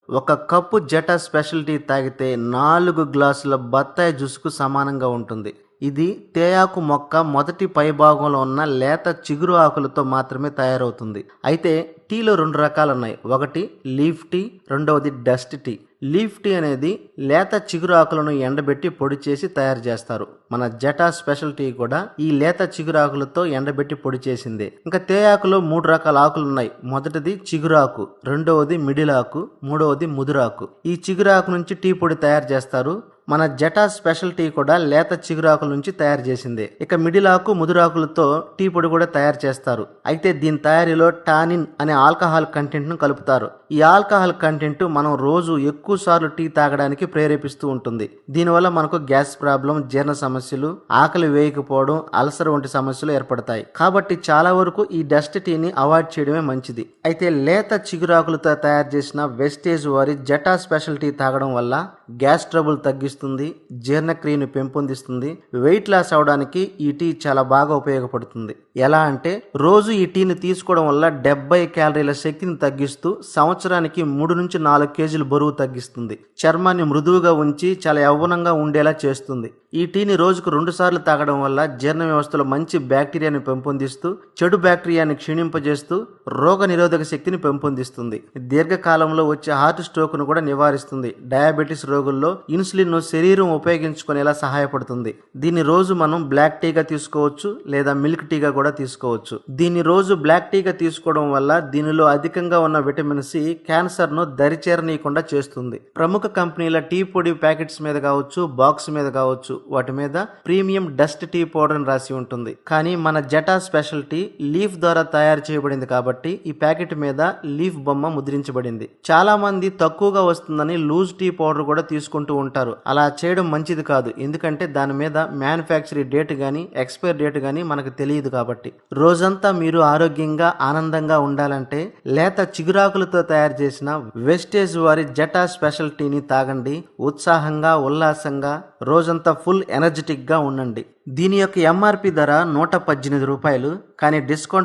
ఒక cup జటా special tea తాగితే 4 గ్లాసుల బత్తాయి జ్యూస్కు సమానంగా ఉంటుంది. ఇది తేయాకు మొక్క మొదటి పైభాగంలో ఉన్న లేత చిగురు ఆకులతో మాత్రమే తయారవుతుంది. అయితే టీలో 2 రకాలున్నాయి. ఒకటి లీఫ్ టీ, రెండవది డస్ట్ టీ. లీఫ్ టీ అనేది లేత చిగురు ఆకులను ఎండబెట్టి పొడి చేసి తయారు చేస్తారు. మన జటా స్పెషల్ టీ కూడా ఈ లేత చిగురు ఆకులతో ఎండబెట్టి పొడి చేసిందే. ఇంకా తేయాకులో 3 రకాల ఆకులు ఉన్నాయి. మొదటిది చిగురాకు, రెండవది మిడిల్ ఆకు, మూడవది ముదురాకు. ఈ చిగురాకు నుంచి టీ పొడి తయారు చేస్తారు. మన జటా స్పెషల్ టీ కూడా లేత చిగురాకుల నుంచి తయారు చేసిందే. ఇక మిడిల్ ఆకు, ముదురాకులతో టీ పొడి కూడా తయారు చేస్తారు. అయితే దీని తయారీలో టానిన్ అనే ఆల్కహాల్ కంటెంట్ ను కలుపుతారు. ఈ ఆల్కహాల్ కంటెంట్ మనం రోజు ఎక్కువ సార్లు టీ తాగడానికి ప్రేరేపిస్తూ ఉంటుంది. దీనివల్ల మనకు గ్యాస్ ప్రాబ్లం, జీర్ణ సమస్యలు, ఆకలి వేయకపోవడం, అల్సర్ వంటి సమస్యలు ఏర్పడతాయి. కాబట్టి చాలా వరకు ఈ డస్ట్ టీని అవాయిడ్ చేయడమే మంచిది. అయితే లేత చిగురాకులతో తయారు చేసిన వెస్టేజ్ వారి జటా స్పెషల్ టీ తాగడం వల్ల గ్యాస్ ట్రబుల్ తగ్గిస్తుంది, జీర్ణక్రియను పెంపొందిస్తుంది. వెయిట్ లాస్ అవడానికి ఈ టీ చాలా బాగా ఉపయోగపడుతుంది. ఎలా అంటే రోజు ఈ టీని తీసుకోవడం వల్ల 70 క్యాలరీల శక్తిని తగ్గిస్తూ సంవత్సరానికి 3 నుంచి 4 కేజీలు బరువు తగ్గిస్తుంది. చర్మాన్ని మృదువుగా ఉంచి చాలా యవ్వనంగా ఉండేలా చేస్తుంది. ఈ టీని రోజుకు 2 సార్లు తాగడం వల్ల జీర్ణ వ్యవస్థలో మంచి బ్యాక్టీరియాని పెంపొందిస్తూ, చెడు బ్యాక్టీరియాని క్షీణింపజేస్తూ రోగ నిరోధక శక్తిని పెంపొందిస్తుంది. దీర్ఘకాలంలో వచ్చే హార్ట్ స్ట్రోక్ ను కూడా నివారిస్తుంది. డయాబెటిస్ రోగుల్లో ఇన్సులిన్ ను శరీరం ఉపయోగించుకునేలా సహాయపడుతుంది. దీన్ని రోజు మనం బ్లాక్ టీగా తీసుకోవచ్చు లేదా మిల్క్ టీగా కూడా తీసుకోవచ్చు. దీన్ని రోజు బ్లాక్ టీగా తీసుకోవడం వల్ల దీనిలో అధికంగా ఉన్న విటమిన్ సి క్యాన్సర్ ను దరిచేరనీయకుండా చేస్తుంది. ప్రముఖ కంపెనీల టీ పొడి ప్యాకెట్స్ మీద కావచ్చు, బాక్స్ మీద కావచ్చు, వాటి మీద ప్రీమియం డస్ట్ టీ పౌడర్ అని రాసి ఉంటుంది. కానీ మన జటా స్పెషల్ టీ లీఫ్ ద్వారా తయారు చేయబడింది కాబట్టి ఈ ప్యాకెట్ మీద లీఫ్ బొమ్మ ముద్రించబడింది. చాలా మంది తక్కువగా వస్తుందని లూజ్ టీ పౌడర్ కూడా తీసుకుంటూ ఉంటారు. అలా చేయడం మంచిది కాదు. ఎందుకంటే దాని మీద మ్యానుఫ్యాక్చరీ డేట్ గానీ, ఎక్స్పైర్ డేట్ గానీ మనకు తెలియదు కాబట్టి. రోజంతా మీరు ఆరోగ్యంగా, ఆనందంగా ఉండాలంటే లేత చిగురాకులతో తయారు చేసిన వెస్టేజ్ వారి జటా స్పెషల్ టీని తాగండి. ఉత్సాహంగా, ఉల్లాసంగా రోజంతా ఫుల్ ఎనర్జెటిక్ గా ఉండండి. దీని యొక్క ఎంఆర్పి ధర 118 రూపాయలు. కానీ డిస్కౌంట్